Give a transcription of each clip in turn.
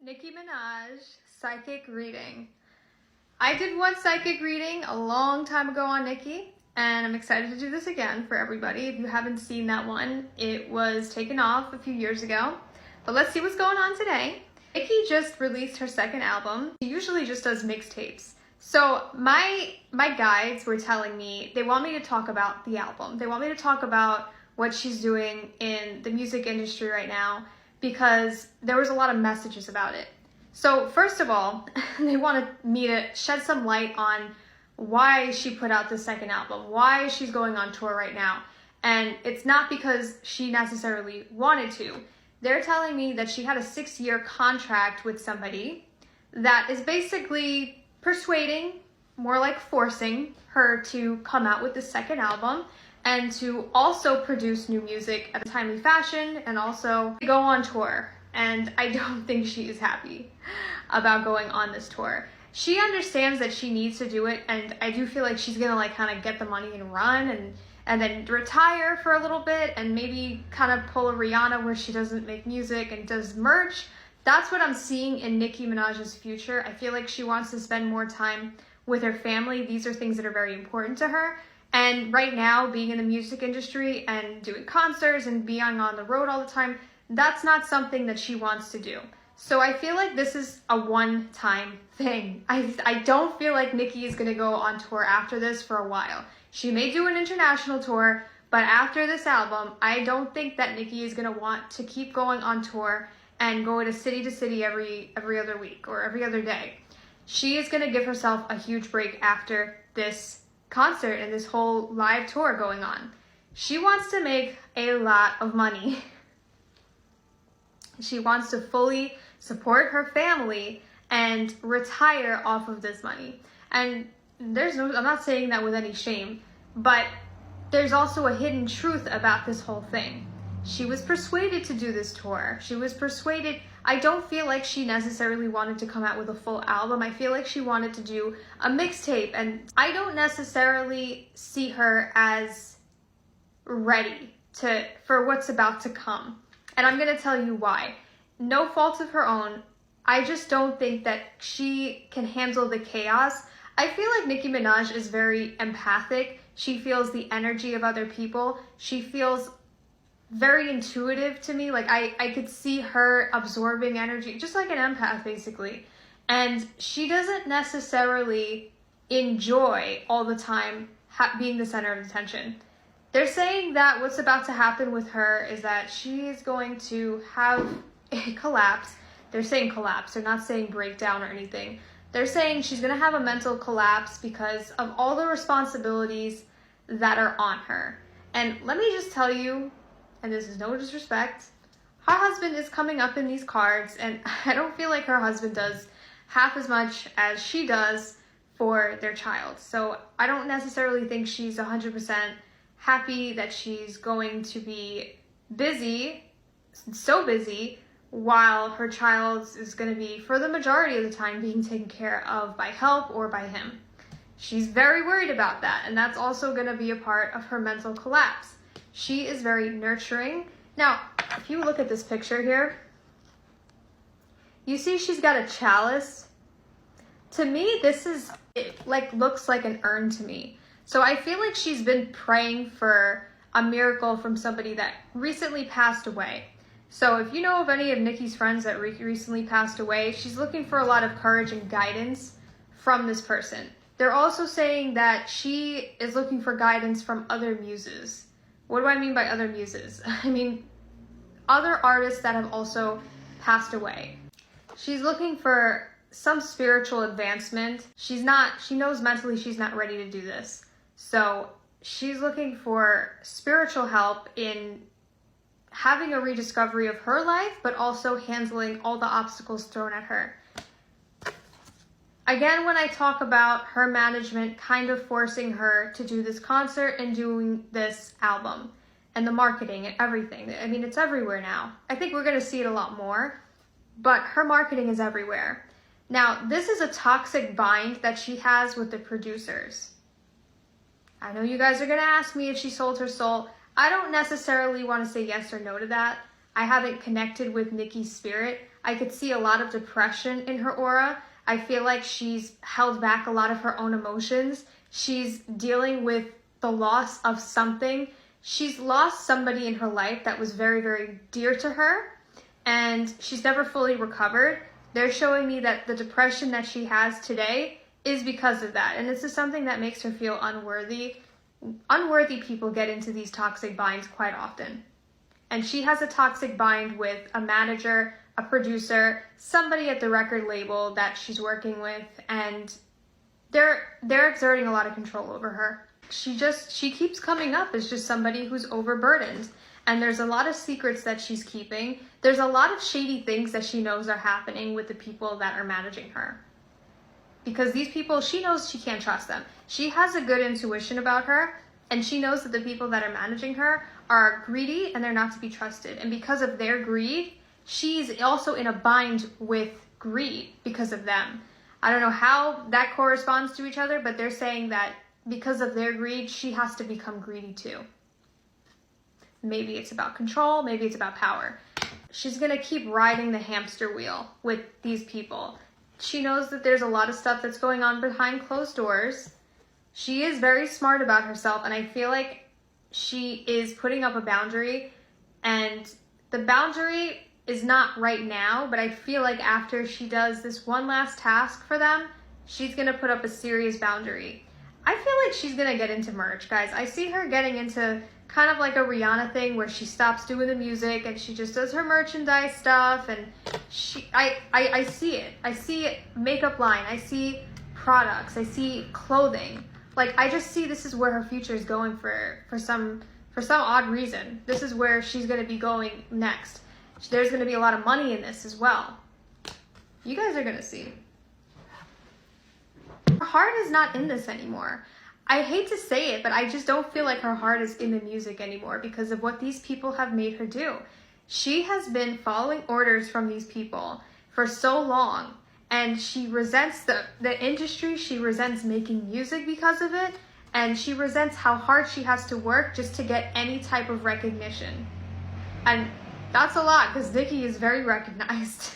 Nicki Minaj, psychic reading. I did one psychic reading a long time ago on Nicki, and I'm excited to do this again for everybody. If you haven't seen that one, it was taken off a few years ago. But let's see what's going on today. Nicki just released her second album. She usually just does mixtapes. So my guides were telling me they want me to talk about the album. They want me to talk about what she's doing in the music industry right now, because there was a lot of messages about it. So first of all, they wanted me to shed some light on why she put out the second album, why she's going on tour right now. And it's not because she necessarily wanted to. They're telling me that she had a 6-year contract with somebody that is basically persuading, more like forcing her to come out with the second album and to also produce new music at a timely fashion and also go on tour. And I don't think she is happy about going on this tour. She understands that she needs to do it, and I do feel like she's gonna kind of get the money and run and then retire for a little bit and maybe kind of pull a Rihanna where she doesn't make music and does merch. That's what I'm seeing in Nicki Minaj's future. I feel like she wants to spend more time with her family. These are things that are very important to her. And right now, being in the music industry and doing concerts and being on the road all the time, that's not something that she wants to do. So I feel like this is a one-time thing. I don't feel like Nicki is going to go on tour after this for a while. She may do an international tour, but after this album, I don't think that Nicki is going to want to keep going on tour and go to city every other week or every other day. She is going to give herself a huge break after this concert and this whole live tour going on. She wants to make a lot of money. She wants to fully support her family and retire off of this money. And I'm not saying that with any shame, but there's also a hidden truth about this whole thing. She was persuaded to do this tour. She was persuaded. I don't feel like she necessarily wanted to come out with a full album. I feel like she wanted to do a mixtape, and I don't necessarily see her as ready for what's about to come. And I'm going to tell you why. No fault of her own. I just don't think that she can handle the chaos. I feel like Nicki Minaj is very empathic. She feels the energy of other people. She feels very intuitive to me. Like I could see her absorbing energy, just like an empath basically. And she doesn't necessarily enjoy all the time being the center of attention. They're saying that what's about to happen with her is that she is going to have a collapse. They're saying collapse. They're not saying breakdown or anything. They're saying she's going to have a mental collapse because of all the responsibilities that are on her. And let me just tell you, and this is no disrespect, her husband is coming up in these cards, and I don't feel like her husband does half as much as she does for their child. So I don't necessarily think she's 100% happy that she's going to be busy, so busy, while her child is going to be, for the majority of the time, being taken care of by help or by him. She's very worried about that, and that's also going to be a part of her mental collapse. She is very nurturing. Now, if you look at this picture here, you see she's got a chalice. To me, looks like an urn to me. So I feel like she's been praying for a miracle from somebody that recently passed away. So if you know of any of Nicki's friends that recently passed away, she's looking for a lot of courage and guidance from this person. They're also saying that she is looking for guidance from other muses. What do I mean by other muses? I mean other artists that have also passed away. She's looking for some spiritual advancement. She knows mentally she's not ready to do this. So she's looking for spiritual help in having a rediscovery of her life, but also handling all the obstacles thrown at her. Again, when I talk about her management kind of forcing her to do this concert and doing this album and the marketing and everything. I mean, it's everywhere now. I think we're going to see it a lot more, but her marketing is everywhere. Now, this is a toxic bind that she has with the producers. I know you guys are going to ask me if she sold her soul. I don't necessarily want to say yes or no to that. I haven't connected with Nicki's spirit. I could see a lot of depression in her aura. I feel like she's held back a lot of her own emotions. She's dealing with the loss of something. She's lost somebody in her life that was very, very dear to her, and she's never fully recovered. They're showing me that the depression that she has today is because of that. And this is something that makes her feel unworthy. Unworthy people get into these toxic binds quite often. And she has a toxic bind with a manager, a producer, somebody at the record label that she's working with, and they're exerting a lot of control over her. She keeps coming up as just somebody who's overburdened. And there's a lot of secrets that she's keeping. There's a lot of shady things that she knows are happening with the people that are managing her. Because these people, she knows she can't trust them. She has a good intuition about her, and she knows that the people that are managing her are greedy and they're not to be trusted. And because of their greed, she's also in a bind with greed because of them. I don't know how that corresponds to each other, but they're saying that because of their greed, she has to become greedy too. Maybe it's about control, maybe it's about power. She's gonna keep riding the hamster wheel with these people. She knows that there's a lot of stuff that's going on behind closed doors. She is very smart about herself, and I feel like she is putting up a boundary, and the boundary is not right now, but I feel like after she does this one last task for them, she's gonna put up a serious boundary. I feel like she's gonna get into merch, guys. I see her getting into kind of like a Rihanna thing where she stops doing the music and she just does her merchandise stuff, and I see it. I see makeup line, I see products, I see clothing. Like, I just see this is where her future is going for some odd reason. This is where she's gonna be going next. There's gonna be a lot of money in this as well. You guys are gonna see. Her heart is not in this anymore. I hate to say it, but I just don't feel like her heart is in the music anymore because of what these people have made her do. She has been following orders from these people for so long, and she resents the industry. She resents making music because of it, and she resents how hard she has to work just to get any type of recognition. And that's a lot because Nicki is very recognized.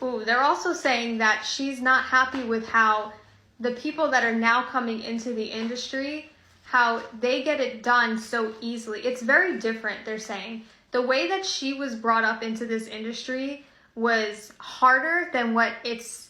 Ooh, they're also saying that she's not happy with how the people that are now coming into the industry, how they get it done so easily. It's very different, they're saying. The way that she was brought up into this industry was harder than what it's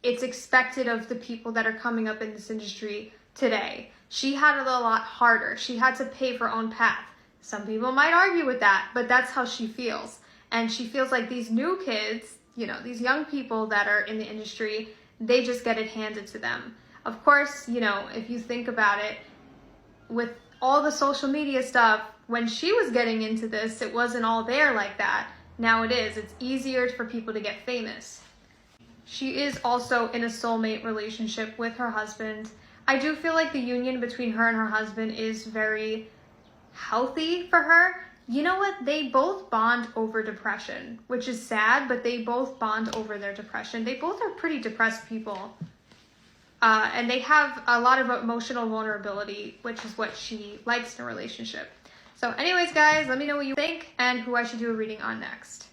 expected of the people that are coming up in this industry today. She had it a lot harder. She had to pave her own path. Some people might argue with that, but that's how she feels. And she feels like these new kids, you know, these young people that are in the industry, they just get it handed to them. Of course, you know, if you think about it, with all the social media stuff, when she was getting into this, it wasn't all there like that. Now it is. It's easier for people to get famous. She is also in a soulmate relationship with her husband. I do feel like the union between her and her husband is very healthy for her. You know what? They both bond over depression, which is sad, but they both bond over their depression. They both are pretty depressed people. And they have a lot of emotional vulnerability, which is what she likes in a relationship. So anyways, guys, let me know what you think and who I should do a reading on next.